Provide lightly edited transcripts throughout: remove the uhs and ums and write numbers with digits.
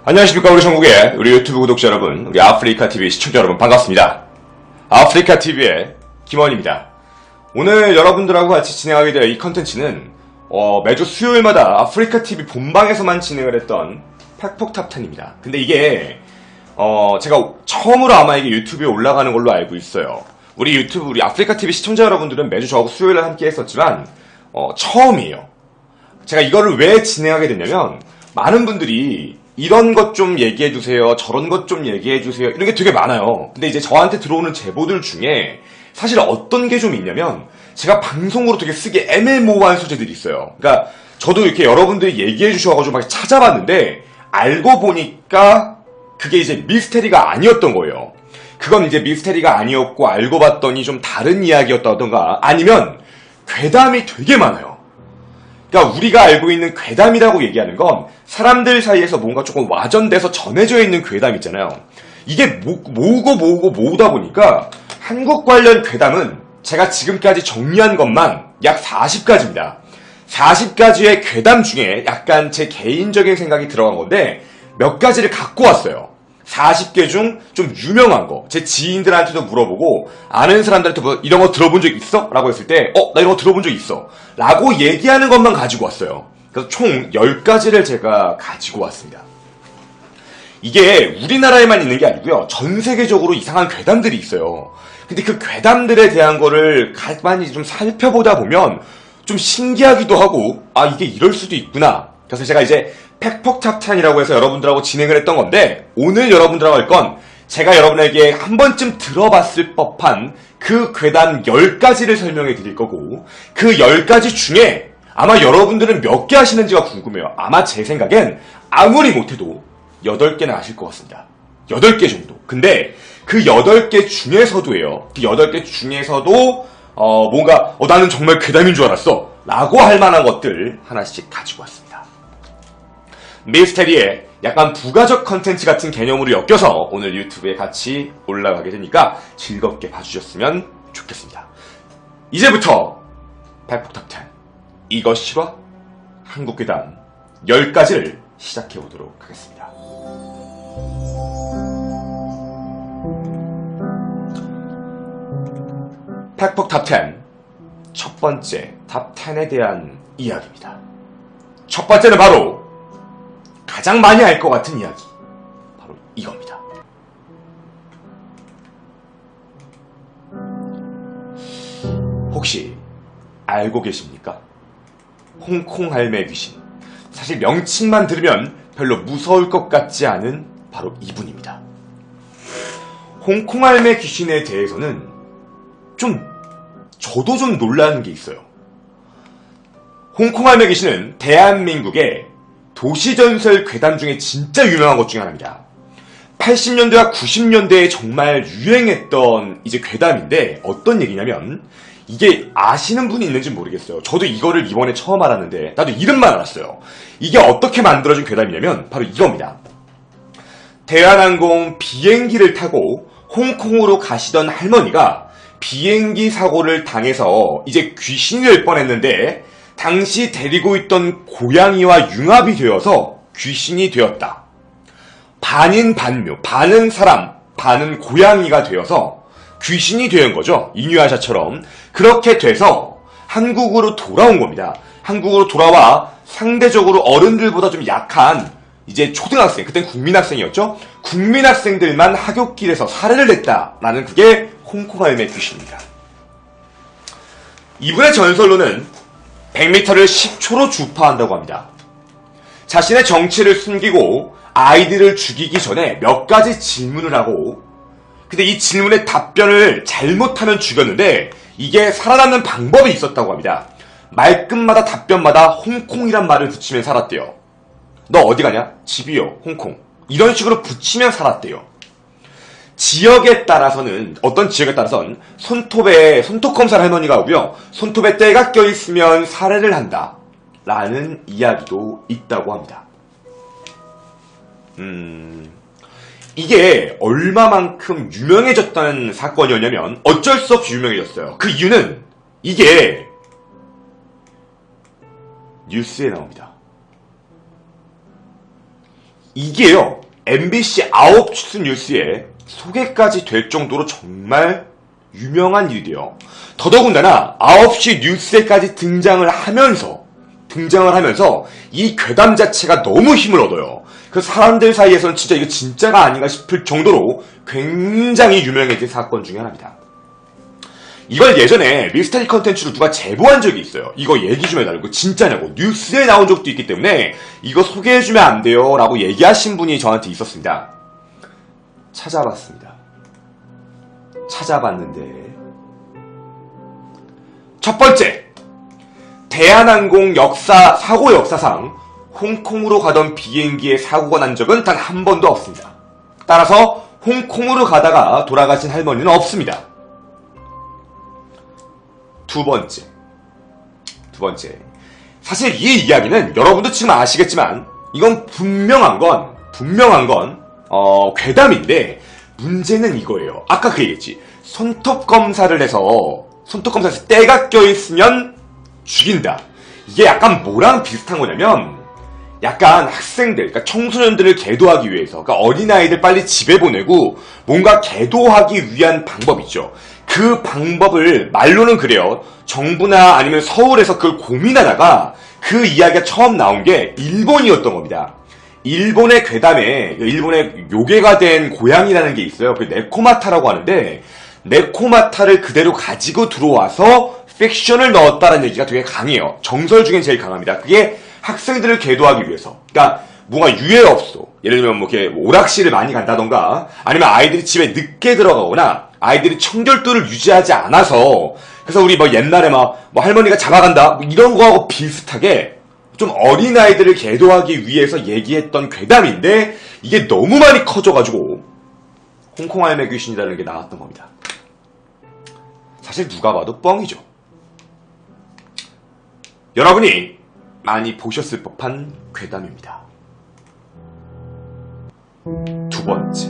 안녕하십니까 우리 전국의 우리 유튜브 구독자 여러분, 우리 아프리카TV 시청자 여러분 반갑습니다. 아프리카TV의 김원입니다. 오늘 여러분들하고 같이 진행하게 될 이 컨텐츠는 매주 수요일마다 아프리카TV 본방에서만 진행을 했던 팩폭탑10입니다. 근데 이게 제가 처음으로 아마 이게 유튜브에 올라가는 걸로 알고 있어요. 우리 아프리카TV 시청자 여러분들은 매주 저하고 수요일에 함께 했었지만 처음이에요. 제가 이거를 왜 진행하게 됐냐면 많은 분들이 이런 것 좀 얘기해주세요, 저런 것 좀 얘기해주세요, 이런 게 되게 많아요. 근데 이제 저한테 들어오는 제보들 중에 사실 어떤 게 좀 있냐면 제가 방송으로 되게 쓰기 애매모호한 소재들이 있어요. 그러니까 저도 이렇게 여러분들이 얘기해주셔가지고 막 찾아봤는데 알고 보니까 그게 이제 미스테리가 아니었던 거예요. 그건 이제 미스테리가 아니었고 알고 봤더니 좀 다른 이야기였다던가 아니면 괴담이 되게 많아요. 그러니까 우리가 알고 있는 괴담이라고 얘기하는 건 사람들 사이에서 뭔가 조금 와전돼서 전해져 있는 괴담 있잖아요. 이게 모으다 보니까 한국 관련 괴담은 제가 지금까지 정리한 것만 약 40가지입니다. 40가지의 괴담 중에 약간 제 개인적인 생각이 들어간 건데 몇 가지를 갖고 왔어요. 40개 중 좀 유명한 거, 제 지인들한테도 물어보고 아는 사람들한테 이런 거 들어본 적 있어? 라고 했을 때 나 이런 거 들어본 적 있어 라고 얘기하는 것만 가지고 왔어요. 그래서 총 10가지를 제가 가지고 왔습니다. 이게 우리나라에만 있는 게 아니고요, 전 세계적으로 이상한 괴담들이 있어요. 근데 그 괴담들에 대한 거를 가만히 좀 살펴보다 보면 좀 신기하기도 하고 이게 이럴 수도 있구나. 그래서 제가 이제 팩폭탑10이라고 해서 여러분들하고 진행을 했던 건데 오늘 여러분들하고 할 건 제가 여러분에게 한 번쯤 들어봤을 법한 그 괴담 10가지를 설명해 드릴 거고, 그 10가지 중에 아마 여러분들은 몇 개 아시는지가 궁금해요. 아마 제 생각엔 아무리 못해도 8개는 아실 것 같습니다. 8개 정도. 근데 그 8개 중에서도예요. 그 8개 중에서도 뭔가 나는 정말 괴담인 줄 알았어 라고 할 만한 것들 하나씩 가지고 왔습니다. 미스테리의 약간 부가적 컨텐츠 같은 개념으로 엮여서 오늘 유튜브에 같이 올라가게 되니까 즐겁게 봐주셨으면 좋겠습니다. 이제부터 팩폭탑10 이거 실화? 한국 괴담 10가지를 시작해보도록 하겠습니다. 팩폭탑10 첫 번째 탑10에 대한 이야기입니다. 첫 번째는 바로 가장 많이 알 것 같은 이야기, 바로 이겁니다. 혹시 알고 계십니까? 홍콩 할매 귀신. 사실 명칭만 들으면 별로 무서울 것 같지 않은 바로 이분입니다. 홍콩 할매 귀신에 대해서는 저도 좀 놀라는 게 있어요. 홍콩 할매 귀신은 대한민국의 도시전설 괴담 중에 진짜 유명한 것 중에 하나입니다. 80년대와 90년대에 정말 유행했던 이제 괴담인데 어떤 얘기냐면, 이게 아시는 분이 있는지 모르겠어요. 저도 이거를 이번에 처음 알았는데 나도 이름만 알았어요. 이게 어떻게 만들어진 괴담이냐면 바로 이겁니다. 대한항공 비행기를 타고 홍콩으로 가시던 할머니가 비행기 사고를 당해서 이제 귀신이 될 뻔했는데 당시 데리고 있던 고양이와 융합이 되어서 귀신이 되었다. 반인 반묘, 반은 사람, 반은 고양이가 되어서 귀신이 된 거죠. 이누야샤처럼. 그렇게 돼서 한국으로 돌아온 겁니다. 한국으로 돌아와 상대적으로 어른들보다 좀 약한 이제 초등학생, 그땐 국민학생이었죠. 국민학생들만 하굣길에서 살해를 했다라는 그게 홍콩 할매 귀신입니다. 이분의 전설로는 100m를 10초로 주파한다고 합니다. 자신의 정체를 숨기고 아이들을 죽이기 전에 몇 가지 질문을 하고, 근데 이 질문에 답변을 잘못하면 죽였는데 이게 살아남는 방법이 있었다고 합니다. 말끝마다 답변마다 홍콩이란 말을 붙이면 살았대요. 너 어디 가냐? 집이요, 홍콩. 이런 식으로 붙이면 살았대요. 지역에 따라서는, 어떤 지역에 따라서는 손톱 검사를 할머니가 오고요, 손톱에 때가 껴있으면 살해를 한다 라는 이야기도 있다고 합니다. 이게 얼마만큼 유명해졌다는 사건이었냐면 어쩔 수 없이 유명해졌어요. 그 이유는 이게 뉴스에 나옵니다. 이게요, MBC 9시 뉴스에 소개까지 될 정도로 정말 유명한 일이에요. 더더군다나 9시 뉴스에까지 등장을 하면서 이 괴담 자체가 너무 힘을 얻어요. 그 사람들 사이에서는 진짜 이거 진짜가 아닌가 싶을 정도로 굉장히 유명해진 사건 중에 하나입니다. 이걸 예전에 미스터리 컨텐츠로 누가 제보한 적이 있어요. 이거 얘기 좀 해달라고. 진짜냐고. 뉴스에 나온 적도 있기 때문에 이거 소개해주면 안 돼요 라고 얘기하신 분이 저한테 있었습니다. 찾아봤습니다. 찾아봤는데 첫 번째, 대한항공 사고 역사상 홍콩으로 가던 비행기에 사고가 난 적은 단 한 번도 없습니다. 따라서 홍콩으로 가다가 돌아가신 할머니는 없습니다. 두 번째. 사실 이 이야기는 여러분도 지금 아시겠지만 이건 분명한 건 괴담인데 문제는 이거예요. 아까 그 얘기했지. 손톱 검사를 해서 때가 껴있으면 죽인다. 이게 약간 뭐랑 비슷한 거냐면 약간 학생들, 그러니까 청소년들을 계도하기 위해서, 그러니까 어린아이들 빨리 집에 보내고 뭔가 계도하기 위한 방법 있죠. 그 방법을 말로는 그래요. 정부나 아니면 서울에서 그걸 고민하다가 그 이야기가 처음 나온 게 일본이었던 겁니다. 일본의 괴담에 일본의 요괴가 된 고양이라는 게 있어요. 그 네코마타라고 하는데 네코마타를 그대로 가지고 들어와서 픽션을 넣었다는 얘기가 되게 강해요. 정설 중엔 제일 강합니다. 그게 학생들을 계도하기 위해서. 그러니까 뭔가 유해업소, 예를 들면 뭐 이렇게 오락실을 많이 간다던가 아니면 아이들이 집에 늦게 들어가거나 아이들이 청결도를 유지하지 않아서 그래서 우리 뭐 옛날에 뭐 할머니가 잡아간다 뭐 이런 거하고 비슷하게 좀 어린아이들을 계도하기 위해서 얘기했던 괴담인데 이게 너무 많이 커져가지고 홍콩 할매 귀신이라는 게 나왔던 겁니다. 사실 누가 봐도 뻥이죠. 여러분이 많이 보셨을 법한 괴담입니다. 두 번째,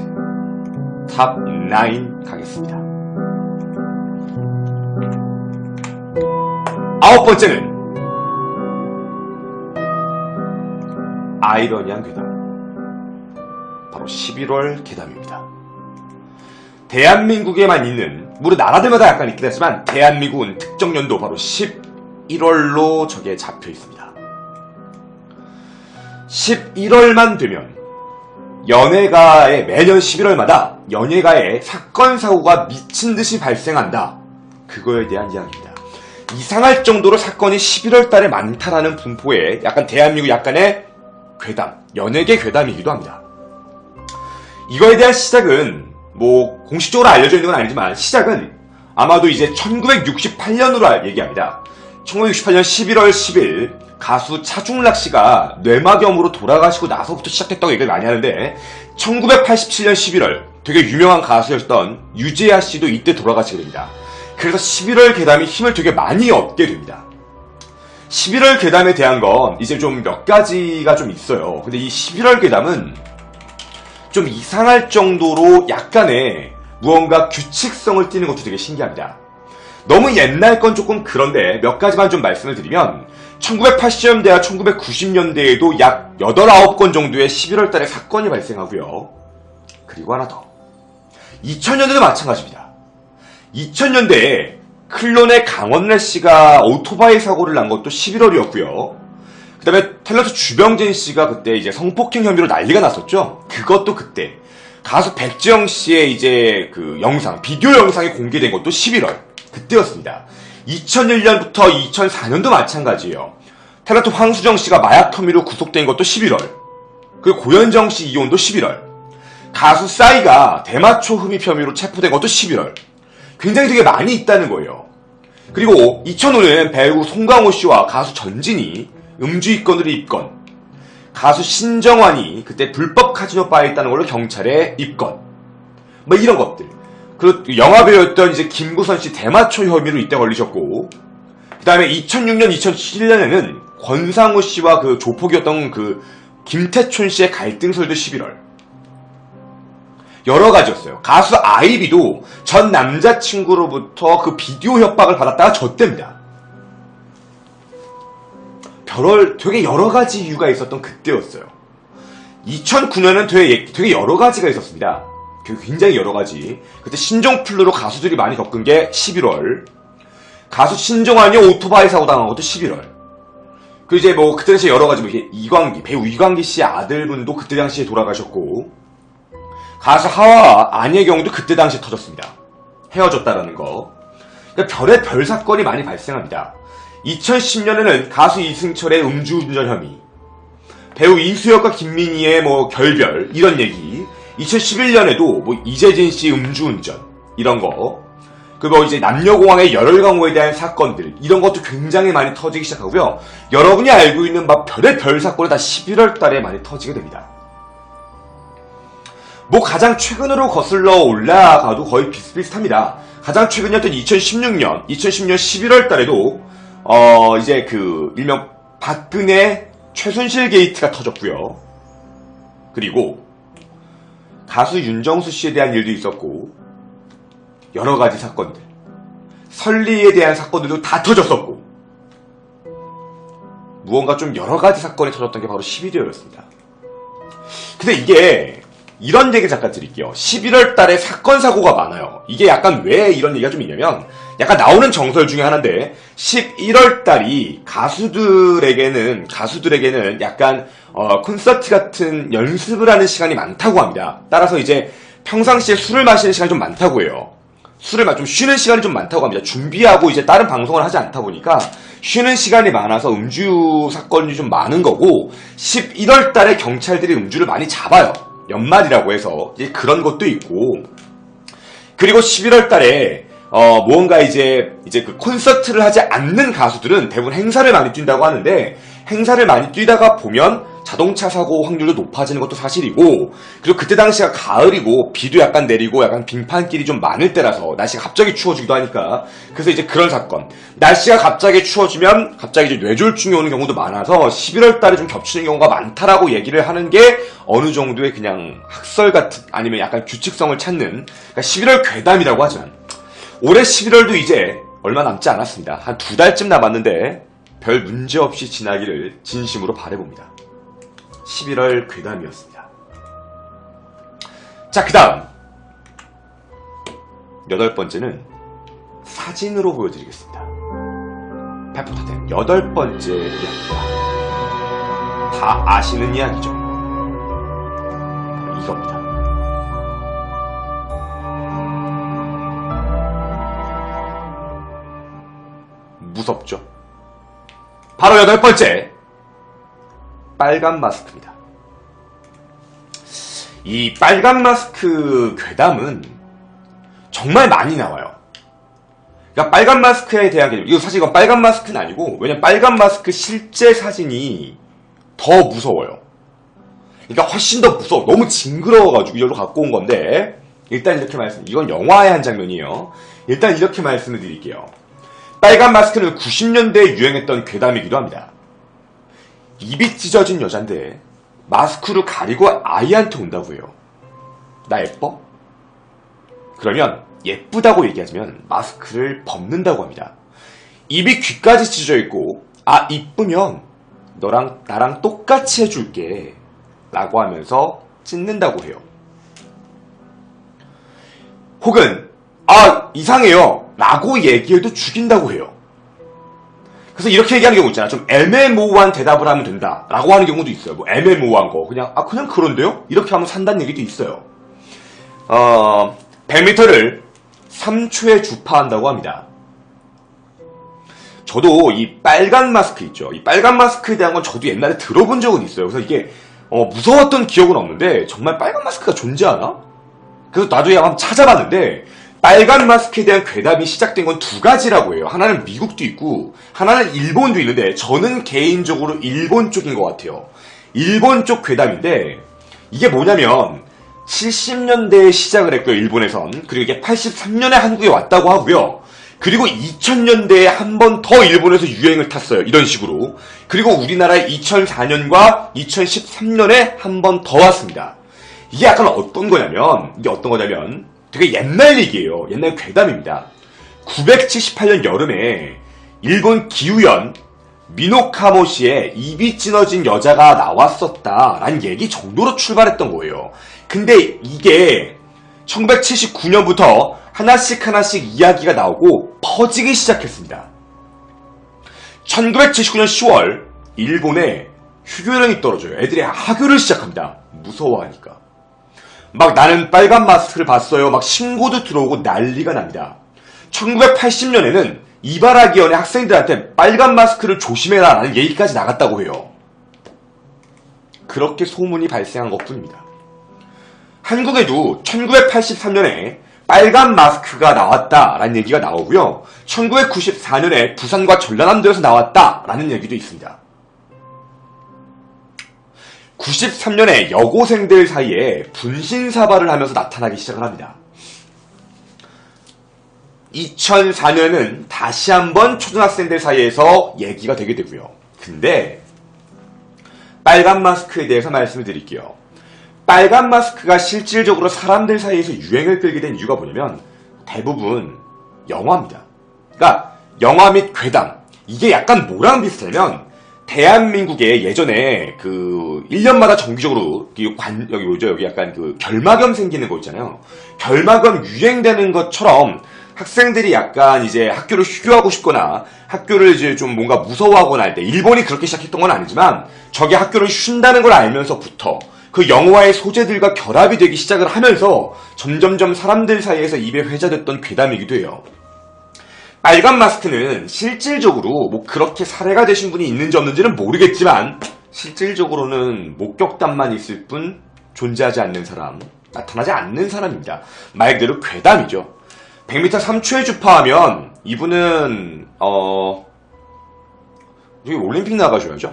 탑 9 가겠습니다. 아홉 번째는 아이러니한 괴담. 바로 11월 괴담입니다. 대한민국에만 있는, 물론 나라들마다 약간 있긴 하지만 대한민국은 특정 연도 바로 11월로 저게 잡혀 있습니다. 11월만 되면 연예가에 매년 11월마다 연예가에 사건 사고가 미친 듯이 발생한다. 그거에 대한 이야기입니다. 이상할 정도로 사건이 11월 달에 많다라는 분포에 약간 대한민국 약간의 괴담, 연예계 괴담이기도 합니다. 이거에 대한 시작은 뭐 공식적으로 알려져 있는 건 아니지만 시작은 아마도 이제 1968년으로 얘기합니다. 1968년 11월 10일 가수 차중락 씨가 뇌막염으로 돌아가시고 나서부터 시작했다고 얘기를 많이 하는데 1987년 11월 되게 유명한 가수였던 유재하 씨도 이때 돌아가시게 됩니다. 그래서 11월 괴담이 힘을 되게 많이 얻게 됩니다. 11월 괴담에 대한 건 이제 좀 몇 가지가 좀 있어요. 근데 이 11월 괴담은 좀 이상할 정도로 약간의 무언가 규칙성을 띠는 것도 되게 신기합니다. 너무 옛날 건 조금 그런데 몇 가지만 좀 말씀을 드리면 1980년대와 1990년대에도 약 8, 9건 정도의 11월 달에 사건이 발생하고요. 그리고 하나 더. 2000년대도 마찬가지입니다. 2000년대에 클론의 강원래 씨가 오토바이 사고를 난 것도 11월이었고요. 그 다음에 탤런트 주병진 씨가 그때 이제 성폭행 혐의로 난리가 났었죠. 그것도 그때. 가수 백지영 씨의 이제 그 영상, 비디오 영상이 공개된 것도 11월. 그때였습니다. 2001년부터 2004년도 마찬가지예요. 탤런트 황수정 씨가 마약 혐의로 구속된 것도 11월. 그리고 고현정 씨 이혼도 11월. 가수 싸이가 대마초 흡입 혐의로 체포된 것도 11월. 굉장히 되게 많이 있다는 거예요. 그리고 2005년 배우 송강호 씨와 가수 전진이 음주 입건으로 입건. 가수 신정환이 그때 불법 카지노 바에 있다는 걸로 경찰에 입건. 뭐 이런 것들. 그리고 영화배우였던 이제 김부선 씨 대마초 혐의로 이때 걸리셨고, 그 다음에 2006년, 2007년에는 권상우 씨와 그 조폭이었던 그 김태촌 씨의 갈등설도 11월. 여러 가지였어요. 가수 아이비도 전 남자친구로부터 그 비디오 협박을 받았다가 졌답니다. 되게 여러 가지 이유가 있었던 그때였어요. 2009년은 되게 여러 가지가 있었습니다. 굉장히 여러 가지. 그때 신종플루로 가수들이 많이 겪은 게 11월. 가수 신종환이 오토바이 사고 당한 것도 11월. 그 이제 뭐 그때 당시에 여러 가지 뭐 배우 이광기 씨의 아들분도 그때 당시에 돌아가셨고, 가수 하와 안예경도 그때 당시에 터졌습니다. 헤어졌다라는 거. 그러니까 별의 별 사건이 많이 발생합니다. 2010년에는 가수 이승철의 음주운전 혐의, 배우 이수혁과 김민희의 뭐 결별 이런 얘기, 2011년에도 뭐 이재진 씨 음주운전 이런 거, 그 뭐 이제 남녀공학의 열혈광고에 대한 사건들 이런 것도 굉장히 많이 터지기 시작하고요. 여러분이 알고 있는 막 별의 별 사건이 다 11월 달에 많이 터지게 됩니다. 뭐 가장 최근으로 거슬러 올라가도 거의 비슷비슷합니다. 가장 최근이었던 2016년 11월 달에도 이제 그 일명 박근혜 최순실 게이트가 터졌고요. 그리고 가수 윤정수 씨에 대한 일도 있었고, 여러 가지 사건들, 설리에 대한 사건들도 다 터졌었고, 무언가 좀 여러 가지 사건이 터졌던 게 바로 11월이었습니다. 근데 이게 이런 얘기 잠깐 드릴게요. 11월 달에 사건 사고가 많아요. 이게 약간 왜 이런 얘기가 좀 있냐면, 약간 나오는 정설 중에 하나인데, 11월 달이 가수들에게는 약간 콘서트 같은 연습을 하는 시간이 많다고 합니다. 따라서 이제 평상시에 술을 마시는 시간이 좀 많다고 해요. 좀 쉬는 시간이 좀 많다고 합니다. 준비하고 이제 다른 방송을 하지 않다 보니까 쉬는 시간이 많아서 음주 사건이 좀 많은 거고, 11월 달에 경찰들이 음주를 많이 잡아요. 연말이라고 해서 이제 그런 것도 있고, 그리고 11월 달에 무언가 이제 그 콘서트를 하지 않는 가수들은 대부분 행사를 많이 뛴다고 하는데, 행사를 많이 뛰다가 보면 자동차 사고 확률도 높아지는 것도 사실이고, 그리고 그때 당시가 가을이고 비도 약간 내리고 약간 빙판길이 좀 많을 때라서 날씨가 갑자기 추워지기도 하니까, 그래서 이제 그런 사건, 날씨가 갑자기 추워지면 갑자기 이제 뇌졸중이 오는 경우도 많아서 11월 달에 좀 겹치는 경우가 많다라고 얘기를 하는 게 어느 정도의 그냥 학설 같은, 아니면 약간 규칙성을 찾는, 그러니까 11월 괴담이라고 하지만, 올해 11월도 이제 얼마 남지 않았습니다. 한 2달쯤 남았는데 별 문제 없이 지나기를 진심으로 바라봅니다. 11월 괴담이었습니다. 자, 그 다음 8번째는 사진으로 보여드리겠습니다. 페퍼타템 8번째 이야기입니다. 다 아시는 이야기죠. 바로 이겁니다. 무섭죠? 바로 8번째, 빨간 마스크입니다. 이 빨간 마스크 괴담은 정말 많이 나와요. 그러니까 빨간 마스크에 대한 개념, 이거 사실 이건 빨간 마스크는 아니고, 왜냐면 빨간 마스크 실제 사진이 더 무서워요. 그러니까 훨씬 더 무서워. 너무 징그러워가지고 이걸로 갖고 온 건데, 일단 이렇게 이건 영화의 한 장면이에요. 일단 이렇게 말씀을 드릴게요. 빨간 마스크는 90년대에 유행했던 괴담이기도 합니다. 입이 찢어진 여잔데 마스크로 가리고 아이한테 온다고 해요. 나 예뻐? 그러면 예쁘다고 얘기하자면 마스크를 벗는다고 합니다. 입이 귀까지 찢어져 있고, 아 이쁘면 너랑 나랑 똑같이 해줄게 라고 하면서 찢는다고 해요. 혹은 아 이상해요 라고 얘기해도 죽인다고 해요. 그래서 이렇게 얘기하는 경우 있잖아. 좀 애매모호한 대답을 하면 된다 라고 하는 경우도 있어요. 뭐 애매모호한 거 그냥 그냥 그런데요? 이렇게 하면 산다는 얘기도 있어요. 100m를 3초에 주파한다고 합니다. 저도 이 빨간 마스크 있죠. 이 빨간 마스크에 대한 건 저도 옛날에 들어본 적은 있어요. 그래서 이게 무서웠던 기억은 없는데 정말 빨간 마스크가 존재하나? 그래서 나도 한번 찾아봤는데 빨간 마스크에 대한 괴담이 시작된 건 두 가지라고 해요. 하나는 미국도 있고 하나는 일본도 있는데 저는 개인적으로 일본 쪽인 것 같아요. 일본 쪽 괴담인데 이게 뭐냐면 70년대에 시작을 했고요. 일본에선. 그리고 이게 83년에 한국에 왔다고 하고요. 그리고 2000년대에 한 번 더 일본에서 유행을 탔어요. 이런 식으로. 그리고 우리나라에 2004년과 2013년에 한 번 더 왔습니다. 이게 약간 어떤 거냐면 되게 옛날 얘기예요. 옛날 괴담입니다. 978년 여름에 일본 기우현 미노카모시에 입이 찢어진 여자가 나왔었다라는 얘기 정도로 출발했던 거예요. 근데 이게 1979년부터 하나씩 이야기가 나오고 퍼지기 시작했습니다. 1979년 10월 일본에 휴교령이 떨어져요. 애들이 하교를 시작합니다. 무서워하니까. 막 나는 빨간 마스크를 봤어요. 막 신고도 들어오고 난리가 납니다. 1980년에는 이바라기현의 학생들한테 빨간 마스크를 조심해라 라는 얘기까지 나갔다고 해요. 그렇게 소문이 발생한 것뿐입니다. 한국에도 1983년에 빨간 마스크가 나왔다라는 얘기가 나오고요. 1994년에 부산과 전라남도에서 나왔다라는 얘기도 있습니다. 93년에 여고생들 사이에 분신사발을 하면서 나타나기 시작을 합니다. 2004년은 다시 한번 초등학생들 사이에서 얘기가 되게 되고요. 근데 빨간 마스크에 대해서 말씀을 드릴게요. 빨간 마스크가 실질적으로 사람들 사이에서 유행을 끌게 된 이유가 뭐냐면 대부분 영화입니다. 그러니까 영화 및 괴담. 이게 약간 뭐랑 비슷하냐면 대한민국에 예전에 그 1년마다 정기적으로 여기 뭐죠? 여기 약간 그 결막염 생기는 거 있잖아요. 결막염 유행되는 것처럼 학생들이 약간 이제 학교를 휴교하고 싶거나 학교를 이제 좀 뭔가 무서워하거나 할 때 일본이 그렇게 시작했던 건 아니지만 저게 학교를 쉰다는 걸 알면서부터 그 영화의 소재들과 결합이 되기 시작을 하면서 점점점 사람들 사이에서 입에 회자됐던 괴담이기도 해요. 빨간 마스크는 실질적으로 뭐 그렇게 사례가 되신 분이 있는지 없는지는 모르겠지만 실질적으로는 목격담만 있을 뿐 존재하지 않는 사람, 나타나지 않는 사람입니다. 말 그대로 괴담이죠. 100m 3초의 주파하면 이분은 여기 올림픽 나가셔야죠.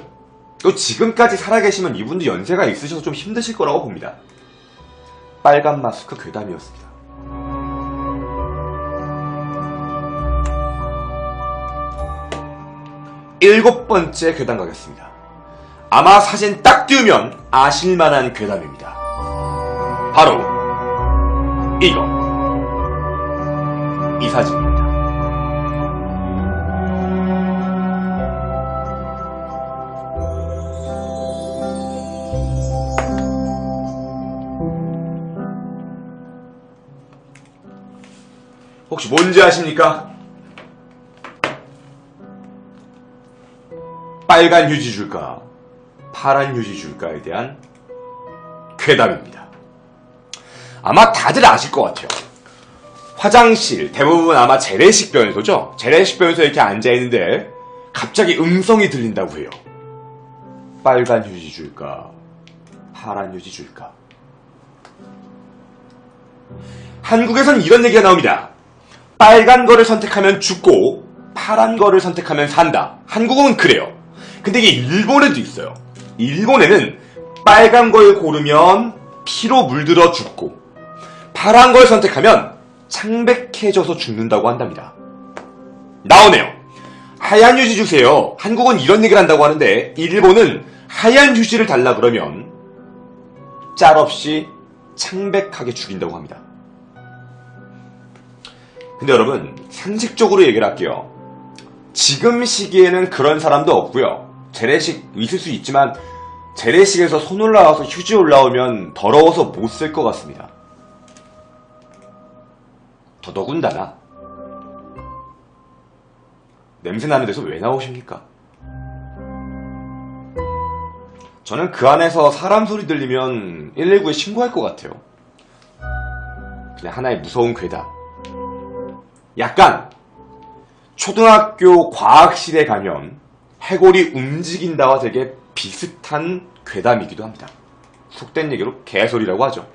또 지금까지 살아계시면 이분도 연세가 있으셔서 좀 힘드실 거라고 봅니다. 빨간 마스크 괴담이었습니다. 일곱 번째 괴담 가겠습니다. 아마 사진 딱 띄우면 아실만한 괴담입니다. 바로 이 사진입니다. 혹시 뭔지 아십니까? 빨간 휴지 줄까? 파란 휴지 줄까에 대한 괴담입니다. 아마 다들 아실 것 같아요. 화장실, 대부분 아마 재래식 변소죠? 재래식 변소에 이렇게 앉아있는데 갑자기 음성이 들린다고 해요. 빨간 휴지 줄까? 파란 휴지 줄까? 한국에선 이런 얘기가 나옵니다. 빨간 거를 선택하면 죽고 파란 거를 선택하면 산다. 한국은 그래요. 근데 이게 일본에도 있어요. 일본에는 빨간 걸 고르면 피로 물들어 죽고 파란 걸 선택하면 창백해져서 죽는다고 한답니다. 나오네요. 하얀 휴지 주세요. 한국은 이런 얘기를 한다고 하는데 일본은 하얀 휴지를 달라 그러면 짤없이 창백하게 죽인다고 합니다. 근데 여러분 상식적으로 얘기를 할게요. 지금 시기에는 그런 사람도 없고요. 재래식 있을 수 있지만 재래식에서 손 올라와서 휴지 올라오면 더러워서 못 쓸 것 같습니다. 더더군다나 냄새나는 데서 왜 나오십니까? 저는 그 안에서 사람 소리 들리면 119에 신고할 것 같아요. 그냥 하나의 무서운 괴담. 약간 초등학교 과학실에 가면 해골이 움직인다와 되게 비슷한 괴담이기도 합니다. 속된 얘기로 개소리라고 하죠.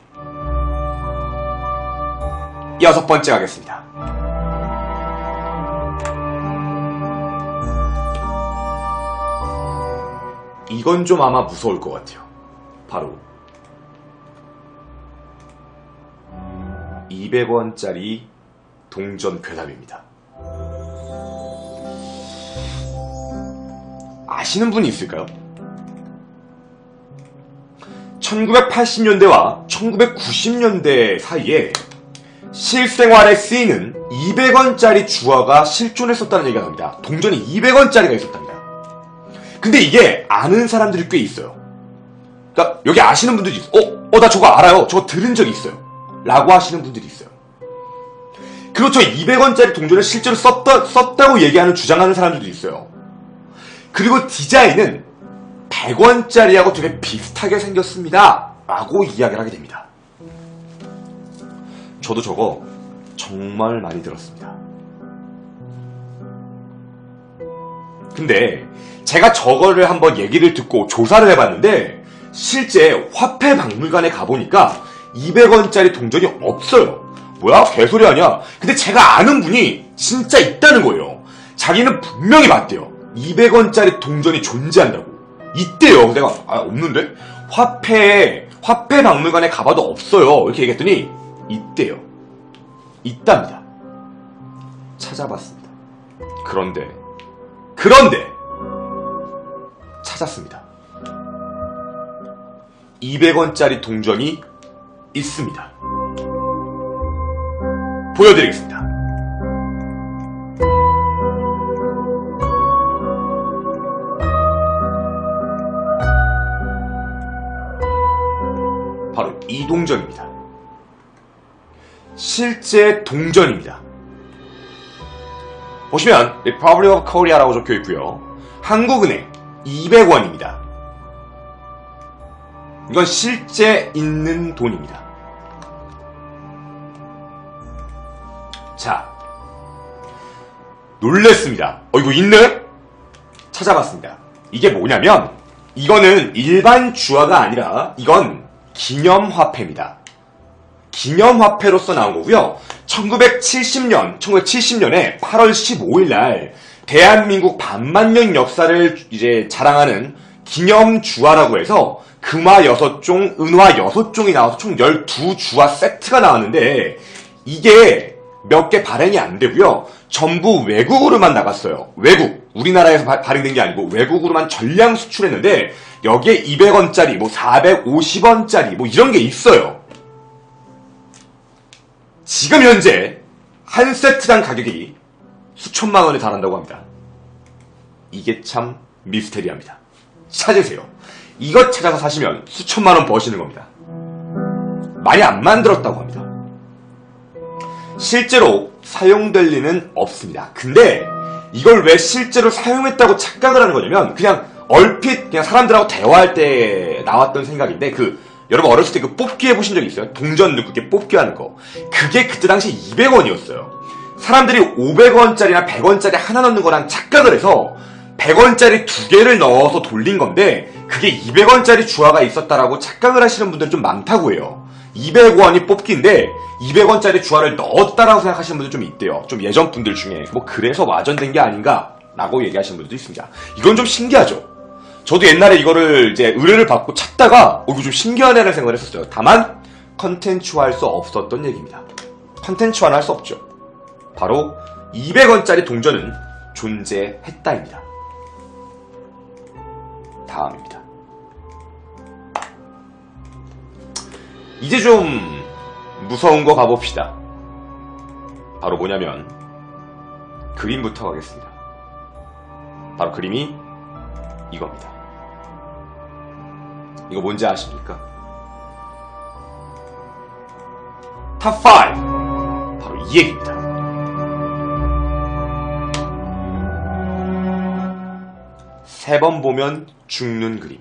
여섯 번째 가겠습니다. 이건 좀 아마 무서울 것 같아요. 바로 200원짜리 동전 괴담입니다. 아시는 분이 있을까요? 1980년대와 1990년대 사이에 실생활에 쓰이는 200원짜리 주화가 실존했었다는 얘기가 나옵니다. 동전이 200원짜리가 있었답니다. 근데 이게 아는 사람들이 꽤 있어요. 그러니까 여기 아시는 분들이 있어요. 나 저거 알아요. 저거 들은 적이 있어요. 라고 하시는 분들이 있어요. 그렇죠. 200원짜리 동전을 실제로 썼다고 얘기하는 주장하는 사람들도 있어요. 그리고 디자인은 100원짜리하고 되게 비슷하게 생겼습니다. 라고 이야기를 하게 됩니다. 저도 저거 정말 많이 들었습니다. 근데 제가 저거를 한번 얘기를 듣고 조사를 해봤는데 실제 화폐 박물관에 가보니까 200원짜리 동전이 없어요. 뭐야? 개소리 아니야? 근데 제가 아는 분이 진짜 있다는 거예요. 자기는 분명히 봤대요. 200원짜리 동전이 존재한다고. 있대요. 내가 없는데? 화폐 박물관에 가봐도 없어요. 이렇게 얘기했더니 있대요. 있답니다. 찾아봤습니다. 그런데 찾았습니다. 200원짜리 동전이 있습니다. 보여드리겠습니다. 바로 이 동전입니다. 실제 동전입니다. 보시면 Republic of Korea라고 적혀 있고요. 한국은행 200원입니다. 이건 실제 있는 돈입니다. 자, 놀랬습니다. 이거 있네? 찾아봤습니다. 이게 뭐냐면 이거는 일반 주화가 아니라 이건 기념화폐입니다. 기념화폐로서 나온 거고요. 1970년에 8월 15일 날 대한민국 반만년 역사를 이제 자랑하는 기념주화라고 해서 금화 6종, 은화 6종이 나와서 총 12주화 세트가 나왔는데 이게 몇 개 발행이 안 되고요. 전부 외국으로만 나갔어요. 외국. 우리나라에서 발행된 게 아니고 외국으로만 전량 수출했는데 여기에 200원짜리, 450원짜리 이런 게 있어요. 지금 현재 한 세트당 가격이 수천만 원에 달한다고 합니다. 이게 참 미스테리합니다. 찾으세요. 이것 찾아서 사시면 수천만 원 버시는 겁니다. 많이 안 만들었다고 합니다. 실제로 사용될 리는 없습니다. 근데 이걸 왜 실제로 사용했다고 착각을 하는 거냐면 그냥 얼핏 그냥 사람들하고 대화할 때 나왔던 생각인데 여러분 어렸을 때 뽑기 해보신 적 있어요? 동전 넣고 이렇게 뽑기 하는 거. 그게 그때 당시 200원이었어요. 사람들이 500원짜리나 100원짜리 하나 넣는 거랑 착각을 해서 100원짜리 2개를 넣어서 돌린 건데 그게 200원짜리 주화가 있었다라고 착각을 하시는 분들이 좀 많다고 해요. 200원이 뽑기인데 200원짜리 주화를 넣었다라고 생각하시는 분들 좀 있대요. 좀 예전 분들 중에 그래서 와전된 게 아닌가 라고 얘기하시는 분들도 있습니다. 이건 좀 신기하죠. 저도 옛날에 이거를 이제 의뢰를 받고 찾다가 이거 좀 신기하네라는 생각을 했었어요. 다만 컨텐츠화 할 수 없었던 얘기입니다. 컨텐츠화는 할 수 없죠. 바로 200원짜리 동전은 존재했다입니다. 다음입니다. 이제 좀 무서운 거 가봅시다. 바로 뭐냐면 그림부터 가겠습니다. 바로 그림이 이겁니다. 이거 뭔지 아십니까? 탑5 바로 이 얘기입니다. 세 번 보면 죽는 그림.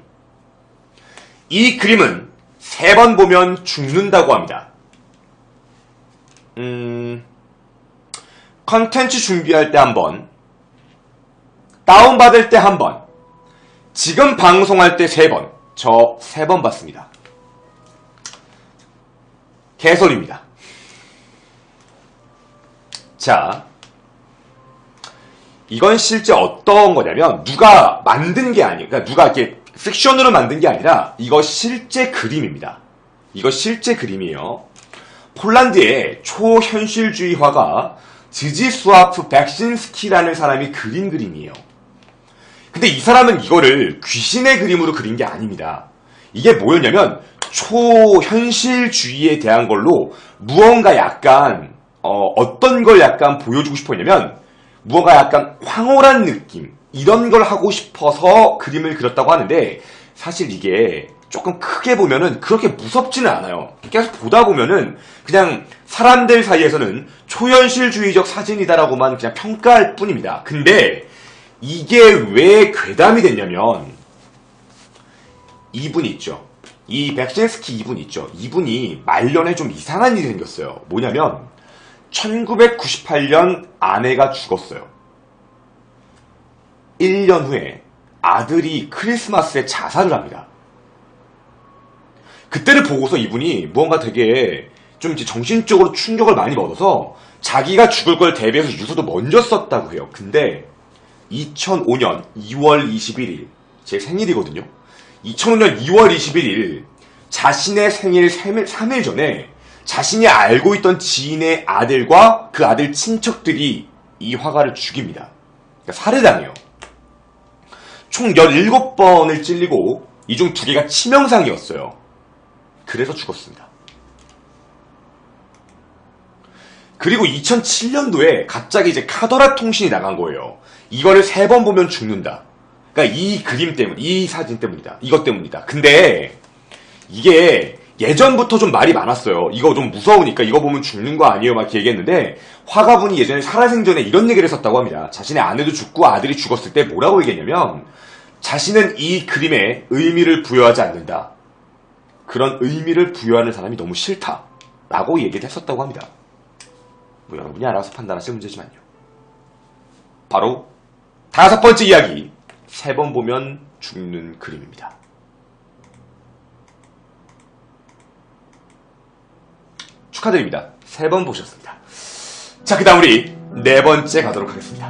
이 그림은 3번 보면 죽는다고 합니다. 컨텐츠 준비할 때 한 번, 다운받을 때 한 번, 지금 방송할 때 3번, 저 3번 봤습니다. 개소리입니다. 자, 이건 실제 어떤 거냐면 누가 만든 게 아니에요. 그러니까 누가 이렇게 픽션으로 만든 게 아니라 이거 실제 그림입니다. 이거 실제 그림이에요. 폴란드의 초현실주의 화가 지지스와프 백신스키라는 사람이 그린 그림이에요. 근데 이 사람은 이거를 귀신의 그림으로 그린 게 아닙니다. 이게 뭐였냐면 초현실주의에 대한 걸로 무언가 약간 어떤 걸 약간 보여주고 싶었냐면 무언가 약간 황홀한 느낌, 이런 걸 하고 싶어서 그림을 그렸다고 하는데 사실 이게 조금 크게 보면은 그렇게 무섭지는 않아요. 계속 보다 보면은 그냥 사람들 사이에서는 초현실주의적 사진이다라고만 그냥 평가할 뿐입니다. 근데 이게 왜 괴담이 됐냐면 이분 있죠. 이 백신스키 이분 있죠. 이분이 말년에 좀 이상한 일이 생겼어요. 뭐냐면 1998년 아내가 죽었어요. 1년 후에 아들이 크리스마스에 자살을 합니다. 그때를 보고서 이분이 무언가 되게 좀 이제 정신적으로 충격을 많이 먹어서 자기가 죽을 걸 대비해서 유서도 먼저 썼다고 해요. 근데 2005년 2월 21일 제 생일이거든요. 2005년 2월 21일 자신의 생일 3일 전에 자신이 알고 있던 지인의 아들과 그 아들 친척들이 이 화가를 죽입니다. 그러니까 살해당해요. 총 17번을 찔리고 이 중 2개가 치명상이었어요. 그래서 죽었습니다. 그리고 2007년도에 갑자기 이제 카더라 통신이 나간 거예요. 이거를 3번 보면 죽는다. 그러니까 이 그림 때문, 이 사진 때문이다. 이것 때문이다. 근데 이게 예전부터 좀 말이 많았어요. 이거 좀 무서우니까 이거 보면 죽는 거 아니에요? 막 이렇게 얘기했는데 화가분이 예전에 살아생전에 이런 얘기를 했었다고 합니다. 자신의 아내도 죽고 아들이 죽었을 때 뭐라고 얘기했냐면 자신은 이 그림에 의미를 부여하지 않는다. 그런 의미를 부여하는 사람이 너무 싫다. 라고 얘기를 했었다고 합니다. 뭐 여러분이 알아서 판단하실 문제지만요. 바로 5번째 이야기. 3번 보면 죽는 그림입니다. 축하드립니다. 3번 보셨습니다. 자, 그 다음 우리 4번째 가도록 하겠습니다.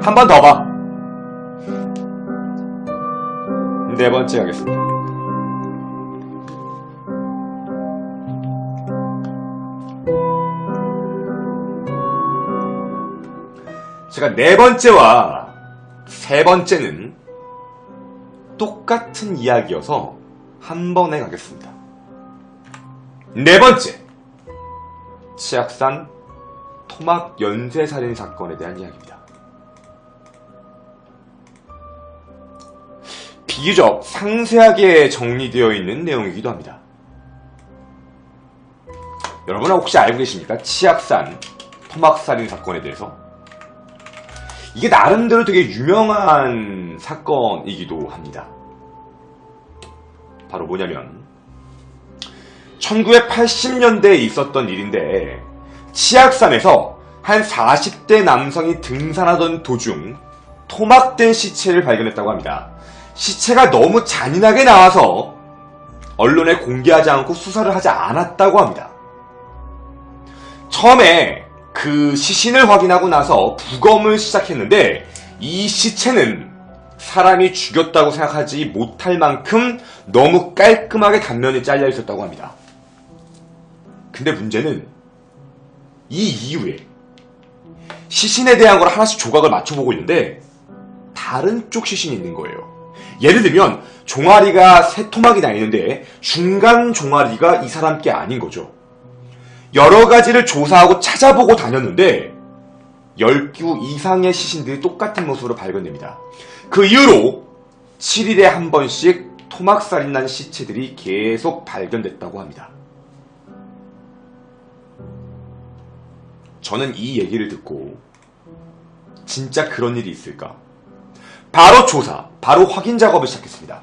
한 번 더 봐. 4번째 가겠습니다. 제가 4번째와 3번째는 똑같은 이야기여서 한 번에 가겠습니다. 4번째, 치악산 토막 연쇄살인 사건에 대한 이야기입니다. 비교적 상세하게 정리되어 있는 내용이기도 합니다. 여러분은 혹시 알고 계십니까? 치악산 토막살인 사건에 대해서? 이게 나름대로 되게 유명한 사건이기도 합니다. 바로 뭐냐면 1980년대에 있었던 일인데 치악산에서 한 40대 남성이 등산하던 도중 토막된 시체를 발견했다고 합니다. 시체가 너무 잔인하게 나와서 언론에 공개하지 않고 수사를 하지 않았다고 합니다. 처음에 그 시신을 확인하고 나서 부검을 시작했는데 이 시체는 사람이 죽였다고 생각하지 못할 만큼 너무 깔끔하게 단면이 잘려 있었다고 합니다. 근데 문제는 이 이후에 시신에 대한 걸 하나씩 조각을 맞춰보고 있는데 다른 쪽 시신이 있는 거예요. 예를 들면 종아리가 3토막이나 있는데 중간 종아리가 이 사람 게 아닌 거죠. 여러 가지를 조사하고 찾아보고 다녔는데 10구 이상의 시신들이 똑같은 모습으로 발견됩니다. 그 이후로 7일에 한 번씩 토막살인 난 시체들이 계속 발견됐다고 합니다. 저는 이 얘기를 듣고 진짜 그런 일이 있을까? 바로 조사, 바로 확인 작업을 시작했습니다.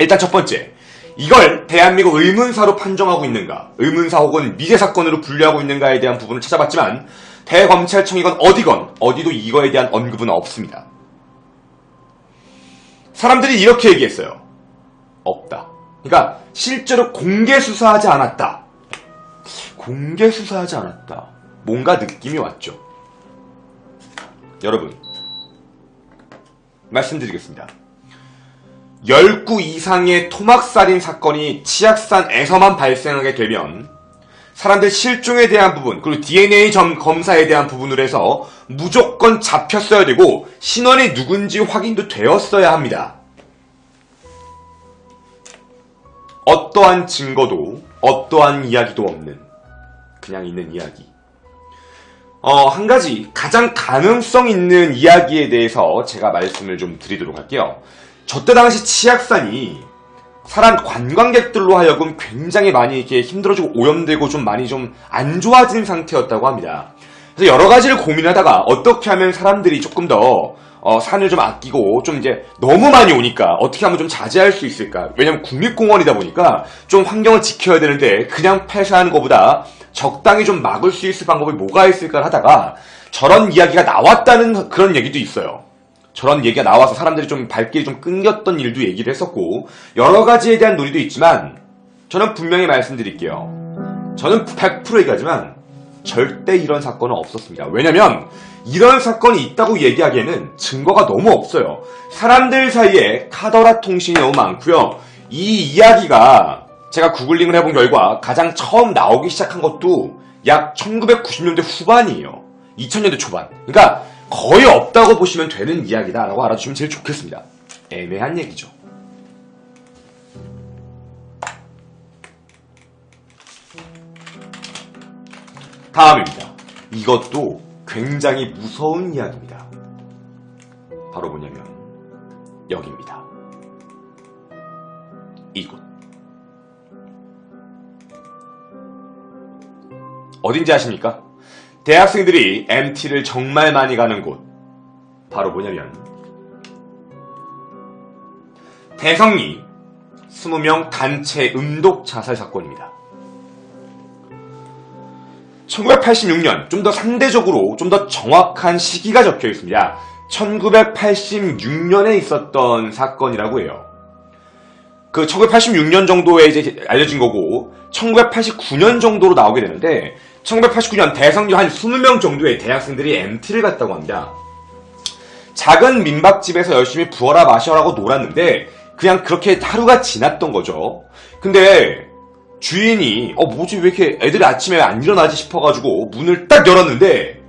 일단 첫 번째, 이걸 대한민국 의문사로 판정하고 있는가, 의문사 혹은 미제 사건으로 분류하고 있는가에 대한 부분을 찾아봤지만 대검찰청이건 어디건 어디도 이거에 대한 언급은 없습니다. 사람들이 이렇게 얘기했어요. 없다. 그러니까 실제로 공개 수사하지 않았다. 공개 수사하지 않았다. 뭔가 느낌이 왔죠. 여러분, 말씀드리겠습니다. 10구 이상의 토막살인 사건이 치악산에서만 발생하게 되면 사람들 실종에 대한 부분, 그리고 DNA 검사에 대한 부분으로 해서 무조건 잡혔어야 되고 신원이 누군지 확인도 되었어야 합니다. 어떠한 증거도 어떠한 이야기도 없는 그냥 있는 이야기. 한 가지 가장 가능성 있는 이야기에 대해서 제가 말씀을 좀 드리도록 할게요. 저때 당시 치악산이 관광객들로 하여금 굉장히 많이 이렇게 힘들어지고 오염되고 좀 많이 좀 안 좋아진 상태였다고 합니다. 그래서 여러 가지를 고민하다가 어떻게 하면 사람들이 조금 더 산을 좀 아끼고 좀 이제 너무 많이 오니까 어떻게 하면 좀 자제할 수 있을까? 왜냐면 국립공원이다 보니까 좀 환경을 지켜야 되는데 그냥 폐쇄하는 것보다 적당히 좀 막을 수 있을 방법이 뭐가 있을까 하다가 저런 이야기가 나왔다는 그런 얘기도 있어요. 저런 얘기가 나와서 사람들이 좀 발길이 좀 끊겼던 일도 얘기를 했었고 여러 가지에 대한 논의도 있지만 저는 분명히 말씀드릴게요. 저는 100% 얘기하지만 절대 이런 사건은 없었습니다. 왜냐면 이런 사건이 있다고 얘기하기에는 증거가 너무 없어요. 사람들 사이에 카더라 통신이 너무 많고요. 이 이야기가 제가 구글링을 해본 결과 가장 처음 나오기 시작한 것도 약 1990년대 후반이에요. 2000년대 초반. 그러니까 거의 없다고 보시면 되는 이야기다라고 알아주시면 제일 좋겠습니다. 애매한 얘기죠. 다음입니다. 이것도 굉장히 무서운 이야기입니다. 바로 뭐냐면 여기입니다. 이곳. 어딘지 아십니까? 대학생들이 MT를 정말 많이 가는 곳. 바로 뭐냐면 대성리 20명 단체 음독 자살 사건입니다. 1986년, 좀 더 상대적으로 좀 더 정확한 시기가 적혀 있습니다. 1986년에 있었던 사건이라고 해요. 그 1986년 정도에 이제 알려진 거고 1989년 정도로 나오게 되는데 1989년 대성리 한 20명 정도의 대학생들이 MT를 갔다고 합니다. 작은 민박집에서 열심히 부어라 마셔라고 놀았는데 그냥 그렇게 하루가 지났던 거죠. 근데 주인이 뭐지 왜 이렇게 애들이 아침에 안 일어나지 싶어가지고 문을 딱 열었는데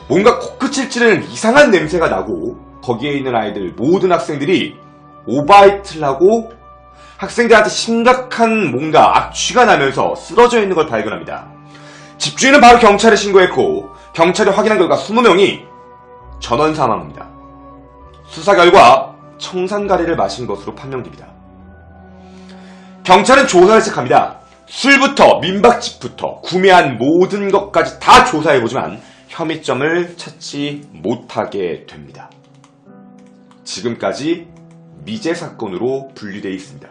뭔가 코끝을 찌르는 이상한 냄새가 나고 거기에 있는 아이들 모든 학생들이 오바이트를 하고 학생들한테 심각한 뭔가 악취가 나면서 쓰러져 있는 걸 발견합니다. 집주인은 바로 경찰에 신고했고 경찰이 확인한 결과 20명이 전원 사망합니다. 수사 결과 청산가리를 마신 것으로 판명됩니다. 경찰은 조사를 시작합니다. 술부터 민박집부터 구매한 모든 것까지 다 조사해보지만 혐의점을 찾지 못하게 됩니다. 지금까지 미제 사건으로 분류되어 있습니다.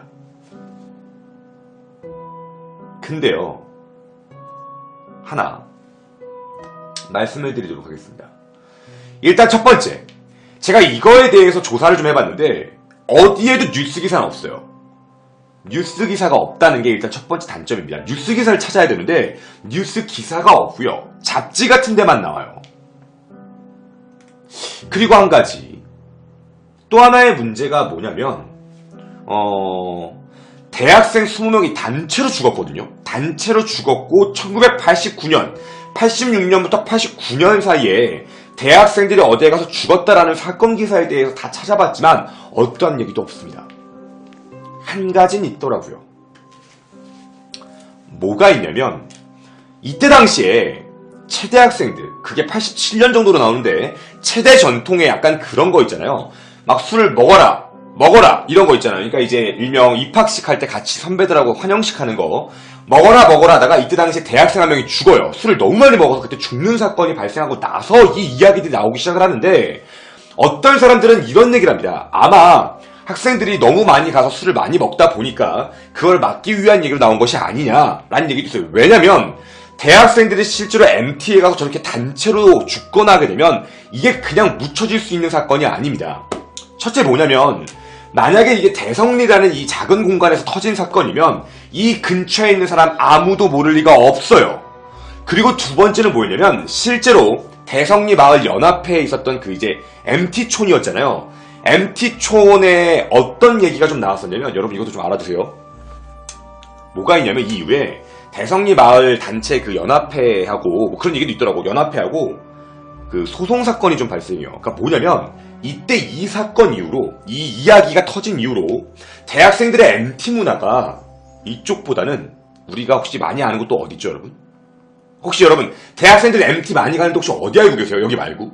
근데요, 하나 말씀을 드리도록 하겠습니다. 일단 첫 번째, 제가 이거에 대해서 조사를 좀 해봤는데 어디에도 뉴스 기사는 없어요. 뉴스 기사가 없다는 게 일단 첫 번째 단점입니다. 뉴스 기사를 찾아야 되는데 뉴스 기사가 없고요. 잡지 같은 데만 나와요. 그리고 한 가지 또 하나의 문제가 뭐냐면 대학생 20명이 단체로 죽었거든요. 단체로 죽었고 1989년 86년부터 89년 사이에 대학생들이 어디에 가서 죽었다라는 사건 기사에 대해서 다 찾아봤지만 어떠한 얘기도 없습니다. 한 가지는 있더라고요. 뭐가 있냐면 이때 당시에 체대 학생들, 그게 87년 정도로 나오는데 체대 전통에 약간 그런 거 있잖아요. 막 술을 먹어라 이런 거 있잖아요. 그러니까 이제 일명 입학식 할 때 같이 선배들하고 환영식 하는 거 먹어라 하다가 이때 당시에 대학생 한 명이 죽어요. 술을 너무 많이 먹어서 그때 죽는 사건이 발생하고 나서 이 이야기들이 나오기 시작을 하는데 어떤 사람들은 이런 얘기를 합니다. 아마 학생들이 너무 많이 가서 술을 많이 먹다 보니까 그걸 막기 위한 얘기로 나온 것이 아니냐라는 얘기도 있어요. 왜냐면 대학생들이 실제로 MT에 가서 저렇게 단체로 죽거나 하게 되면 이게 그냥 묻혀질 수 있는 사건이 아닙니다. 첫째 뭐냐면 만약에 이게 대성리라는 이 작은 공간에서 터진 사건이면 이 근처에 있는 사람 아무도 모를 리가 없어요. 그리고 두 번째는 뭐였냐면 실제로 대성리 마을 연합회에 있었던 그 이제 MT촌이었잖아요. MT촌에 어떤 얘기가 좀 나왔었냐면 여러분 이것도 좀 알아두세요. 뭐가 있냐면 이 이후에 대성리 마을 단체 그 연합회하고 뭐 그런 얘기도 있더라고. 연합회하고 그 소송 사건이 좀 발생해요. 그러니까 뭐냐면 이때 이 사건 이후로 이 이야기가 터진 이후로 대학생들의 MT 문화가 이쪽보다는 우리가 혹시 많이 아는 것도 어디 있죠 여러분? 혹시 여러분 대학생들 MT 많이 가는데 혹시 어디 알고 계세요? 여기 말고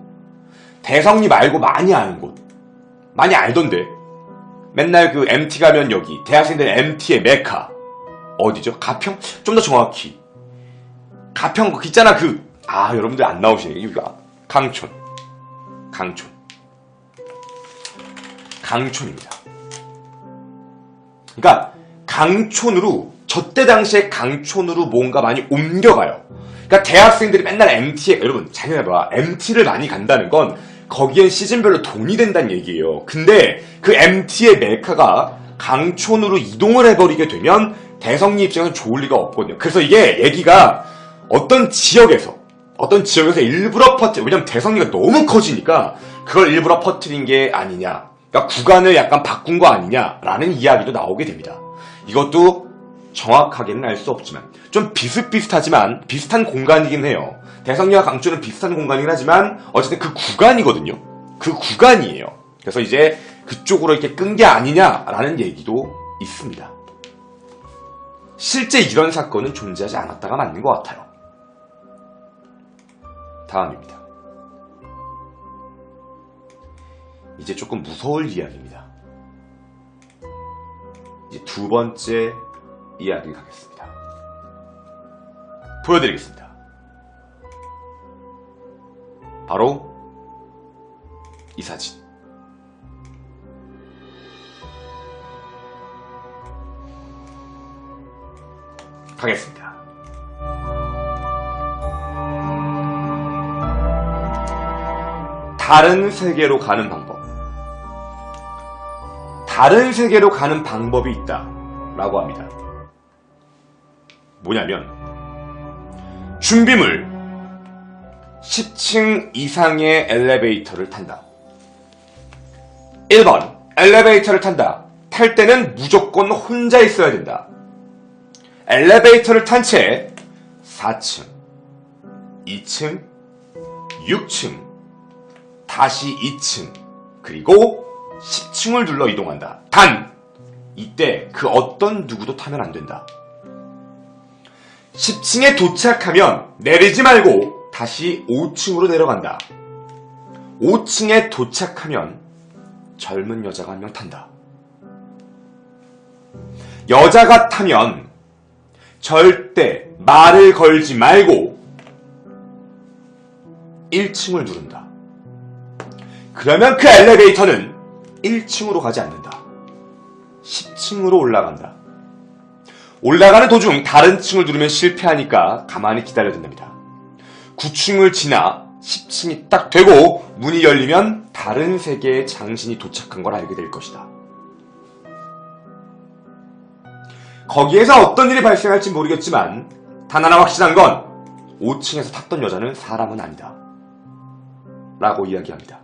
대성리 말고 많이 아는 곳 많이 알던데 맨날 그 MT 가면 여기 대학생들 MT의 메카 어디죠? 가평? 좀 더 정확히 가평 그 있잖아 여러분들 안 나오시네. 여기가 강촌입니다. 그러니까 강촌으로 저때 당시에 강촌으로 뭔가 많이 옮겨가요. 그러니까 대학생들이 맨날 MT에 여러분 잘 생각해봐. MT를 많이 간다는 건 거기엔 시즌별로 돈이 된다는 얘기예요. 근데 그 MT의 메카가 강촌으로 이동을 해버리게 되면 대성리 입장에서 좋을 리가 없거든요. 그래서 이게 얘기가 어떤 지역에서 일부러 왜냐면 대성리가 너무 커지니까 그걸 일부러 퍼뜨린 게 아니냐. 그러니까 구간을 약간 바꾼 거 아니냐라는 이야기도 나오게 됩니다. 이것도 정확하게는 알 수 없지만 좀 비슷비슷하지만 비슷한 공간이긴 해요. 대성리와 강촌은 비슷한 공간이긴 하지만 어쨌든 그 구간이거든요. 그 구간이에요. 그래서 이제 그쪽으로 이렇게 끈 게 아니냐라는 얘기도 있습니다. 실제 이런 사건은 존재하지 않았다가 맞는 것 같아요. 다음입니다. 이제 조금 무서울 이야기입니다. 이제 두 번째 이야기 가겠습니다. 보여드리겠습니다. 바로 이 사진. 가겠습니다. 다른 세계로 가는 방법. 다른 세계로 가는 방법이 있다 라고 합니다. 뭐냐면 준비물 10층 이상의 엘리베이터를 탄다. 1번 엘리베이터를 탄다. 탈 때는 무조건 혼자 있어야 된다. 엘리베이터를 탄 채 4층, 2층, 6층, 다시 2층, 그리고 10층을 눌러 이동한다. 단! 이때 그 어떤 누구도 타면 안 된다. 10층에 도착하면 내리지 말고 다시 5층으로 내려간다. 5층에 도착하면 젊은 여자가 한 명 탄다. 여자가 타면 절대 말을 걸지 말고 1층을 누른다. 그러면 그 엘리베이터는 1층으로 가지 않는다. 10층으로 올라간다. 올라가는 도중 다른 층을 누르면 실패하니까 가만히 기다려야 된답니다. 9층을 지나 10층이 딱 되고 문이 열리면 다른 세계의 장신이 도착한 걸 알게 될 것이다. 거기에서 어떤 일이 발생할지 모르겠지만 단 하나 확실한 건 5층에서 탔던 여자는 사람은 아니다 라고 이야기합니다.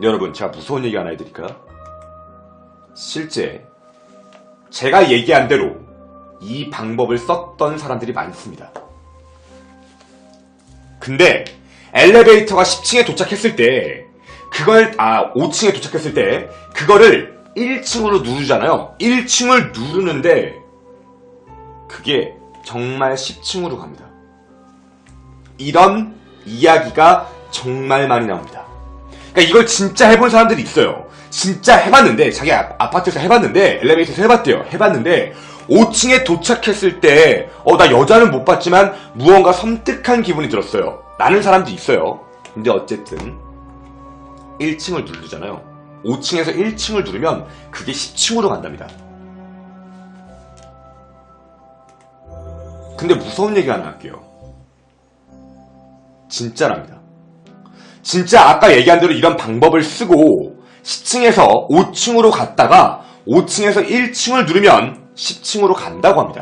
여러분, 제가 무서운 얘기 하나 해드릴까요? 실제 제가 얘기한 대로 이 방법을 썼던 사람들이 많습니다. 근데 엘리베이터가 10층에 도착했을 때 5층에 도착했을 때 그거를 1층으로 누르잖아요. 1층을 누르는데 그게 정말 10층으로 갑니다. 이런 이야기가 정말 많이 나옵니다. 그러니까 이걸 진짜 해본 사람들이 있어요. 진짜 해봤는데 자기 아파트에서 해봤는데 엘리베이터에서 해봤대요. 해봤는데 5층에 도착했을 때 나 여자는 못 봤지만 무언가 섬뜩한 기분이 들었어요 라는 사람도 있어요. 근데 어쨌든 1층을 누르잖아요. 5층에서 1층을 누르면 그게 10층으로 간답니다. 근데 무서운 얘기 하나 할게요. 진짜랍니다. 진짜 아까 얘기한 대로 이런 방법을 쓰고 10층에서 5층으로 갔다가 5층에서 1층을 누르면 10층으로 간다고 합니다.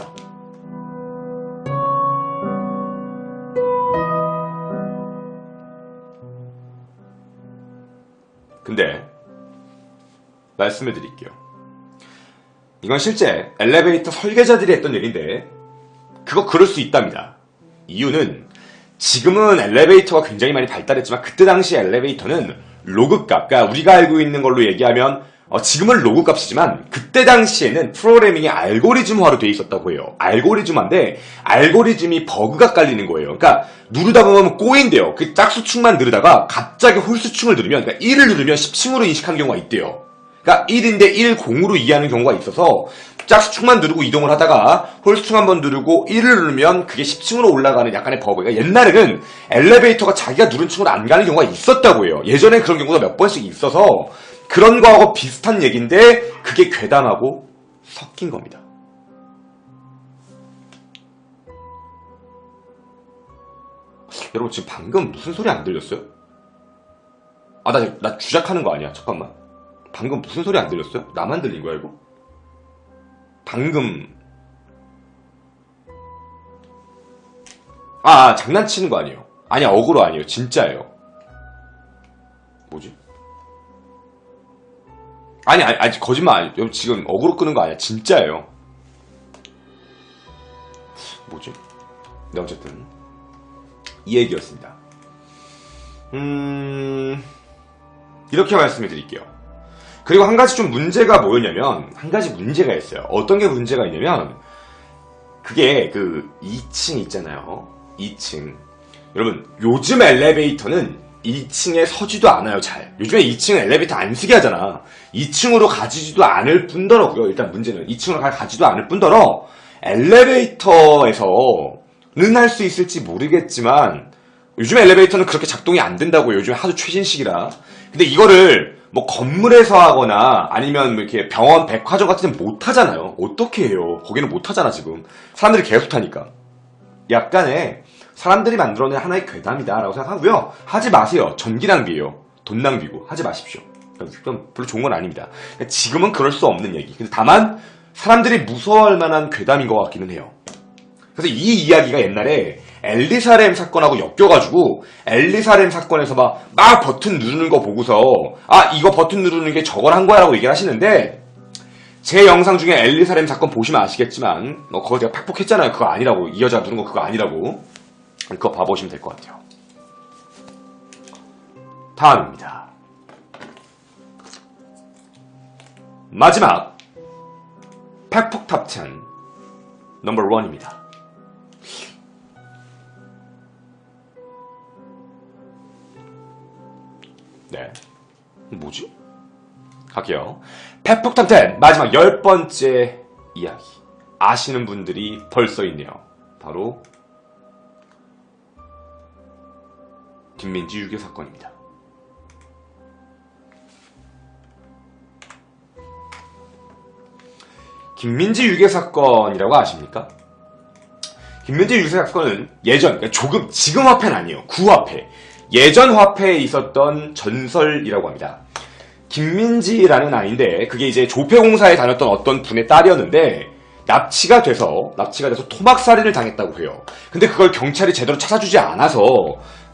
근데 말씀해 드릴게요. 이건 실제 엘리베이터 설계자들이 했던 얘기인데 그거 그럴 수 있답니다. 이유는 지금은 엘리베이터가 굉장히 많이 발달했지만 그때 당시 엘리베이터는 로그값, 그러니까 우리가 알고 있는 걸로 얘기하면 지금은 로그 값이지만 그때 당시에는 프로그래밍이 알고리즘화로 돼 있었다고 해요. 알고리즘화인데 알고리즘이 버그가 깔리는 거예요. 그러니까 누르다 보면 꼬인대요. 그 짝수축만 누르다가 갑자기 홀수축을 누르면, 그러니까 1을 누르면 10층으로 인식하는 경우가 있대요. 그러니까 1인데 10으로 이해하는 경우가 있어서 짝수축만 누르고 이동을 하다가 홀수축 한번 누르고 1을 누르면 그게 10층으로 올라가는 약간의 버그. 그러니까 옛날에는 엘리베이터가 자기가 누른 층으로 안 가는 경우가 있었다고 해요. 예전에 그런 경우가 몇 번씩 있어서 그런 거하고 비슷한 얘기인데 그게 괴담하고 섞인 겁니다. 여러분 지금 방금 무슨 소리 안 들렸어요? 나 주작하는 거 아니야? 잠깐만. 방금 무슨 소리 안 들렸어요? 나만 들린 거야 이거? 방금 장난치는 거 아니에요? 아니야, 어그로 아니에요. 진짜예요. 뭐지? 아니 거짓말 아니에요. 지금 어그로 끄는 거 아니야. 진짜예요. 뭐지? 네, 어쨌든 이 얘기였습니다. 이렇게 말씀해 드릴게요. 그리고 한 가지 좀 문제가 뭐였냐면, 한 가지 문제가 있어요. 어떤 게 문제가 있냐면, 그게 그 2층 있잖아요. 2층. 여러분, 요즘 엘리베이터는 2층에 서지도 않아요, 잘. 요즘에 2층은 엘리베이터 안 쓰게 하잖아. 2층으로 가지지도 않을 뿐더러고요. 일단 문제는 2층으로 가지도 않을 뿐더러 엘리베이터에서는 할 수 있을지 모르겠지만 요즘 엘리베이터는 그렇게 작동이 안 된다고요. 요즘에 하도 최신식이라. 근데 이거를 뭐 건물에서 하거나 아니면 뭐 이렇게 병원, 백화점 같은 데는 못 하잖아요. 어떻게 해요? 거기는 못 하잖아, 지금. 사람들이 계속 타니까. 약간의 사람들이 만들어낸 하나의 괴담이다라고 생각하고요. 하지 마세요. 전기 낭비예요. 돈 낭비고. 하지 마십시오. 별로 좋은 건 아닙니다. 지금은 그럴 수 없는 얘기. 근데 다만 사람들이 무서워할 만한 괴담인 것 같기는 해요. 그래서 이 이야기가 옛날에 엘리사렘 사건하고 엮여가지고 엘리사렘 사건에서 막 버튼 누르는 거 보고서 이거 버튼 누르는 게 저걸 한 거야 라고 얘기를 하시는데, 제 영상 중에 엘리사렘 사건 보시면 아시겠지만 그거 제가 팍폭했잖아요. 그거 아니라고. 이 여자 누른 거 그거 아니라고. 그거 봐보시면 될 것 같아요. 다음입니다. 마지막 팩폭 탑10 넘버 1입니다. 네, 뭐지? 갈게요. 팩폭 탑10 마지막 10번째 이야기. 아시는 분들이 벌써 있네요. 바로 김민지 유괴 사건입니다. 김민지 유괴 사건이라고 아십니까? 김민지 유괴 사건은 예전, 그러니까 지금 화폐는 아니에요. 구화폐. 예전 화폐에 있었던 전설이라고 합니다. 김민지라는 아이인데, 그게 이제 조폐공사에 다녔던 어떤 분의 딸이었는데, 납치가 돼서 토막살인을 당했다고 해요. 근데 그걸 경찰이 제대로 찾아주지 않아서,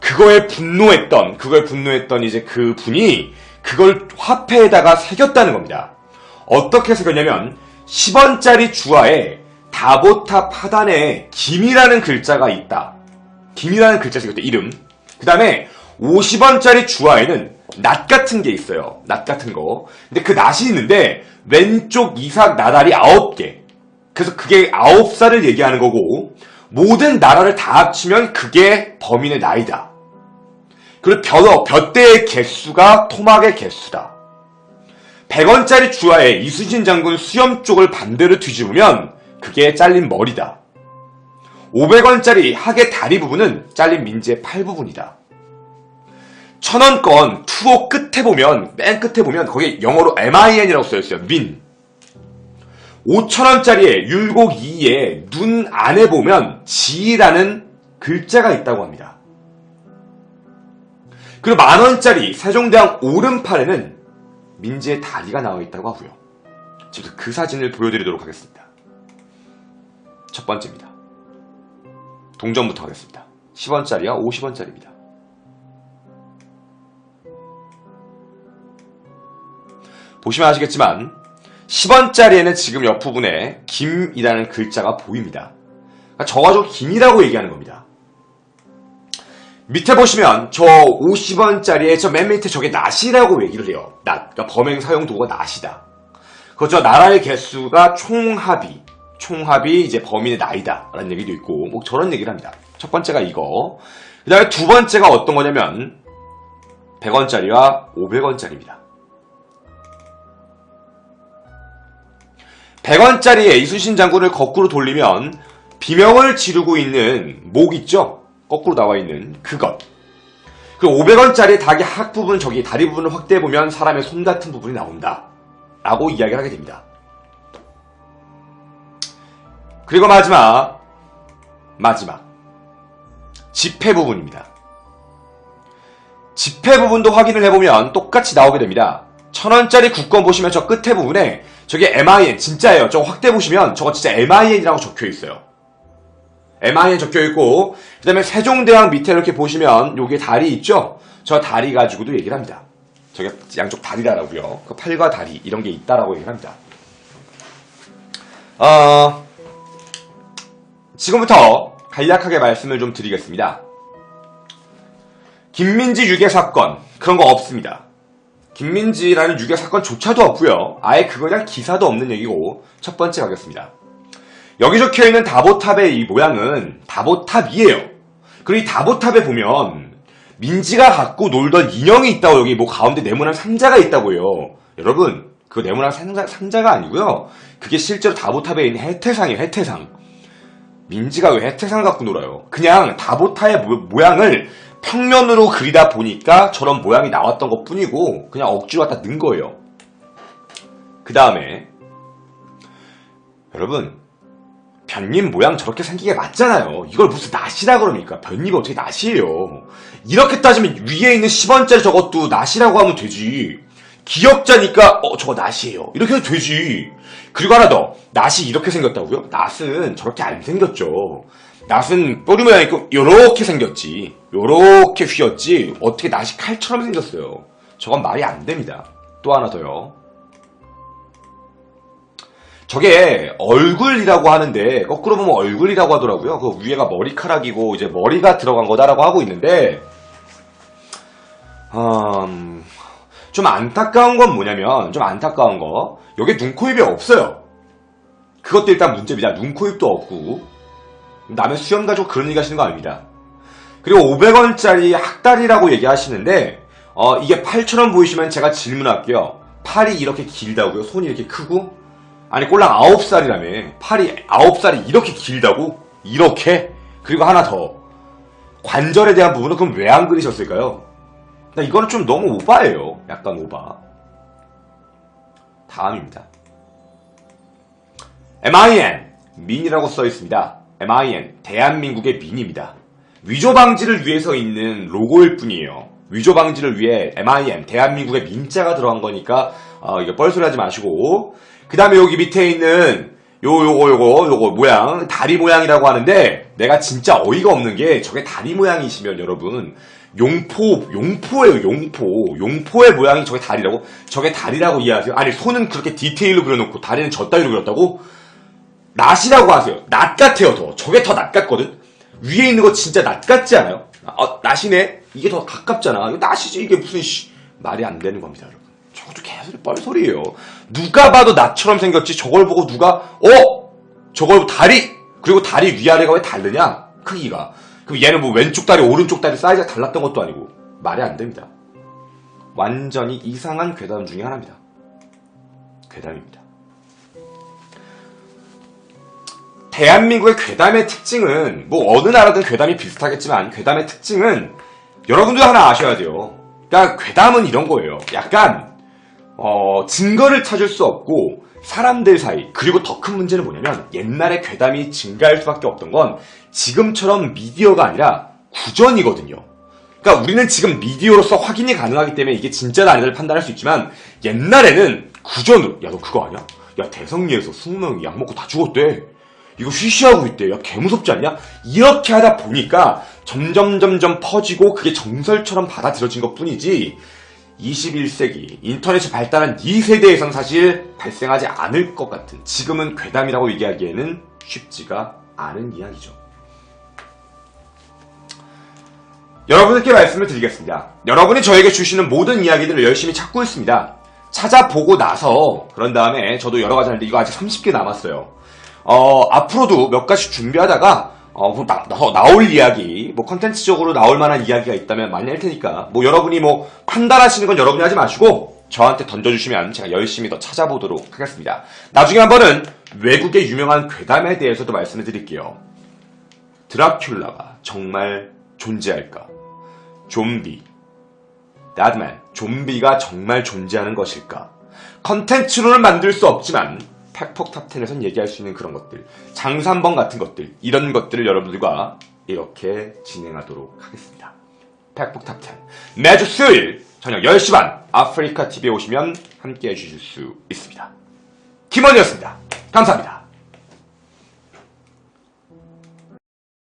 그거에 분노했던 이제 그 분이 그걸 화폐에다가 새겼다는 겁니다. 어떻게 새겼냐면, 10원짜리 주화에 다보탑 하단에 김이라는 글자가 있다. 김이라는 글자 새겼대, 이름. 그 다음에 50원짜리 주화에는 낫 같은 게 있어요. 낫 같은 거. 근데 그 낫이 있는데 왼쪽 이삭 나달이 9개. 그래서 그게 9살을 얘기하는 거고, 모든 나라를 다 합치면 그게 범인의 나이다. 그리고 볏대의 개수가 토막의 개수다. 100원짜리 주화에 이수진 장군 수염 쪽을 반대로 뒤집으면 그게 잘린 머리다. 500원짜리 학의 다리 부분은 잘린 민지의 팔 부분이다. 1000원권 투호 맨 끝에 보면 거기에 영어로 MIN이라고 써있어요. 민. 5000원짜리에 율곡 2에 눈 안에 보면 지라는 글자가 있다고 합니다. 그리고 10,000원짜리 세종대왕 오른팔에는 민지의 다리가 나와 있다고 하고요. 지금 그 사진을 보여드리도록 하겠습니다. 첫 번째입니다. 동전부터 하겠습니다. 10원짜리와 50원짜리입니다. 보시면 아시겠지만 10원짜리에는 지금 옆부분에 김이라는 글자가 보입니다. 그러니까 저 가지고 김이라고 얘기하는 겁니다. 밑에 보시면 저 50원짜리에 저 맨 밑에 저게 낫이라고 얘기를 해요. 낫. 그러니까 범행 사용 도구가 낫이다. 그렇죠. 나라의 개수가 총합이 이제 범인의 나이다. 라는 얘기도 있고, 뭐 저런 얘기를 합니다. 첫 번째가 이거. 그 다음에 두 번째가 어떤 거냐면, 100원짜리와 500원짜리입니다. 100원짜리의 이순신 장군을 거꾸로 돌리면, 비명을 지르고 있는 목 있죠? 거꾸로 나와 있는 그것. 그리고 500원짜리 닭의 학 부분, 저기 다리 부분을 확대해보면 사람의 손 같은 부분이 나온다. 라고 이야기를 하게 됩니다. 그리고 마지막. 지폐 부분입니다. 지폐 부분도 확인을 해보면 똑같이 나오게 됩니다. 1000원짜리 국권 보시면 저 끝에 부분에 저게 MIN, 진짜예요. 저거 확대 보시면 저거 진짜 MIN이라고 적혀 있어요. MIN 적혀 있고, 그 다음에 세종대왕 밑에 이렇게 보시면 요게 다리 있죠? 저 다리 가지고도 얘기를 합니다. 저게 양쪽 다리라고요. 그 팔과 다리 이런 게 있다라고 얘기를 합니다. 지금부터 간략하게 말씀을 좀 드리겠습니다. 김민지 유괴 사건 그런 거 없습니다. 김민지라는 유괴 사건조차도 없고요. 아예 그거에 대한 기사도 없는 얘기고 첫 번째 가겠습니다. 여기 적혀있는 다보탑의 이 모양은 다보탑이에요. 그리고 이 다보탑에 보면 민지가 갖고 놀던 인형이 있다고 여기 뭐 가운데 네모난 상자가 있다고요. 여러분 그 네모난 상자가 아니고요. 그게 실제로 다보탑에 있는 해태상이에요. 해태상. 민지가 왜 해태상 갖고 놀아요? 그냥 다보탑의 모양을 평면으로 그리다 보니까 저런 모양이 나왔던 것 뿐이고 그냥 억지로 갖다 넣은 거예요. 그 다음에 여러분 변님 모양 저렇게 생기게 맞잖아요. 이걸 무슨 낫이라 그럽니까? 변잎이 어떻게 낫이에요? 이렇게 따지면 위에 있는 10원짜리 저것도 낫이라고 하면 되지. 기역자니까 저거 낫이에요. 이렇게 해도 되지. 그리고 하나 더. 낫이 이렇게 생겼다고요? 낫은 저렇게 안 생겼죠. 낫은 뿌리 모양이 있고 요렇게 생겼지. 요렇게 휘었지. 어떻게 낫이 칼처럼 생겼어요. 저건 말이 안 됩니다. 또 하나 더요. 저게 얼굴이라고 하는데 거꾸로 보면 얼굴이라고 하더라고요. 그 위에가 머리카락이고 이제 머리가 들어간 거다라고 하고 있는데 좀 안타까운 건 뭐냐면 여기 눈, 코, 입이 없어요. 그것도 일단 문제입니다. 눈, 코, 입도 없고 남의 수염 가지고 그런 얘기 하시는 거 아닙니다. 그리고 500원짜리 학다리라고 얘기하시는데 이게 팔처럼 보이시면 제가 질문할게요. 팔이 이렇게 길다고요? 손이 이렇게 크고? 아니 꼴랑 9살이라며. 팔이 9살이 이렇게 길다고? 이렇게? 그리고 하나 더. 관절에 대한 부분은 그럼 왜 안 그리셨을까요? 나 이거는 좀 너무 오바예요. 약간 오바. 다음입니다. MIN 민이라고 써있습니다. MIN 대한민국의 민입니다. 위조 방지를 위해서 있는 로고일 뿐이에요. 위조 방지를 위해 MIN 대한민국의 민자가 들어간 거니까 이거 뻘소리 하지 마시고. 그 다음에 여기 밑에 있는 요거 모양 다리 모양이라고 하는데 내가 진짜 어이가 없는 게 저게 다리 모양이시면 여러분 용포예요. 용포의 모양이 저게 다리라고? 저게 다리라고 이해하세요? 아니 손은 그렇게 디테일로 그려놓고 다리는 저 따위로 그렸다고? 낫이라고 하세요. 낫 같아요. 더 저게 더 낫 같거든. 위에 있는 거 진짜 낫 같지 않아요? 낫이네. 이게 더 가깝잖아. 이거 낫이지. 이게 무슨 말이 안 되는 겁니다, 여러분. 저것도 개소리 뻘소리예요. 누가 봐도 나처럼 생겼지. 저걸 보고 누가 저걸 다리 그리고 다리 위아래가 왜 다르냐? 크기가. 그럼 얘는 뭐 왼쪽 다리 오른쪽 다리 사이즈가 달랐던 것도 아니고 말이 안 됩니다. 완전히 이상한 괴담 중에 하나입니다. 괴담입니다. 대한민국의 괴담의 특징은 뭐 어느 나라든 괴담이 비슷하겠지만 괴담의 특징은 여러분들 하나 아셔야 돼요. 그러니까 괴담은 이런 거예요. 약간 증거를 찾을 수 없고 사람들 사이 그리고 더 큰 문제는 뭐냐면 옛날에 괴담이 증가할 수밖에 없던 건 지금처럼 미디어가 아니라 구전이거든요. 그러니까 우리는 지금 미디어로서 확인이 가능하기 때문에 이게 진짜다 아니다를 판단할 수 있지만 옛날에는 구전으로 야 너 그거 아냐? 야 대성리에서 20명이 약 먹고 다 죽었대. 이거 쉬쉬하고 있대. 야 개무섭지 않냐? 이렇게 하다 보니까 점점 퍼지고 그게 정설처럼 받아들여진 것 뿐이지 21세기 인터넷이 발달한 이 세대에선 사실 발생하지 않을 것 같은 지금은 괴담이라고 얘기하기에는 쉽지가 않은 이야기죠. 여러분께 말씀을 드리겠습니다. 여러분이 저에게 주시는 모든 이야기들을 열심히 찾고 있습니다. 찾아보고 나서 그런 다음에 저도 여러 가지 하는데 이거 아직 30개 남았어요. 앞으로도 몇 가지 준비하다가 나올 이야기, 뭐 컨텐츠적으로 나올 만한 이야기가 있다면 많이 할 테니까 뭐 여러분이 뭐 판단하시는 건 여러분이 하지 마시고 저한테 던져주시면 제가 열심히 더 찾아보도록 하겠습니다. 나중에 한번은 외국의 유명한 괴담에 대해서도 말씀을 드릴게요. 드라큘라가 정말 존재할까? 좀비, 데드맨, 좀비가 정말 존재하는 것일까? 컨텐츠로는 만들 수 없지만 팩폭탑10에선 얘기할 수 있는 그런 것들, 장산범 같은 것들, 이런 것들을 여러분들과 이렇게 진행하도록 하겠습니다. 팩폭탑10 매주 수요일 저녁 10시 반 아프리카TV에 오시면 함께 해주실 수 있습니다. 김원이었습니다. 감사합니다.